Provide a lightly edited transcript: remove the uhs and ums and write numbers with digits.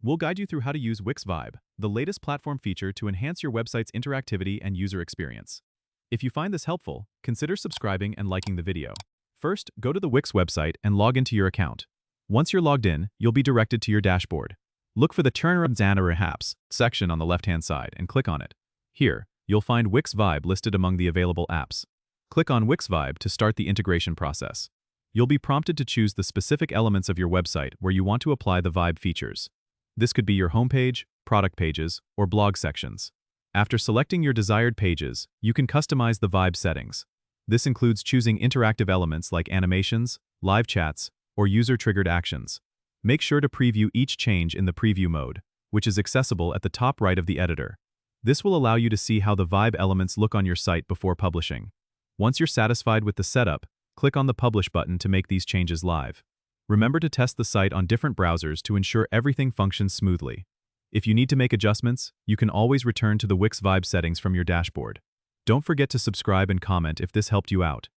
We'll guide you through how to use Wix Vibe, the latest platform feature to enhance your website's interactivity and user experience. If you find this helpful, consider subscribing and liking the video. First, go to the Wix website and log into your account. Once you're logged in, you'll be directed to your dashboard. Look for the Turner and Apps section on the left-hand side and click on it. Here, you'll find Wix Vibe listed among the available apps. Click on Wix Vibe to start the integration process. You'll be prompted to choose the specific elements of your website where you want to apply the Vibe features. This could be your homepage, product pages, or blog sections. After selecting your desired pages, you can customize the Vibe settings. This includes choosing interactive elements like animations, live chats, or user-triggered actions. Make sure to preview each change in the preview mode, which is accessible at the top right of the editor. This will allow you to see how the Vibe elements look on your site before publishing. Once you're satisfied with the setup, click on the Publish button to make these changes live. Remember to test the site on different browsers to ensure everything functions smoothly. If you need to make adjustments, you can always return to the Wix Vibe settings from your dashboard. Don't forget to subscribe and comment if this helped you out.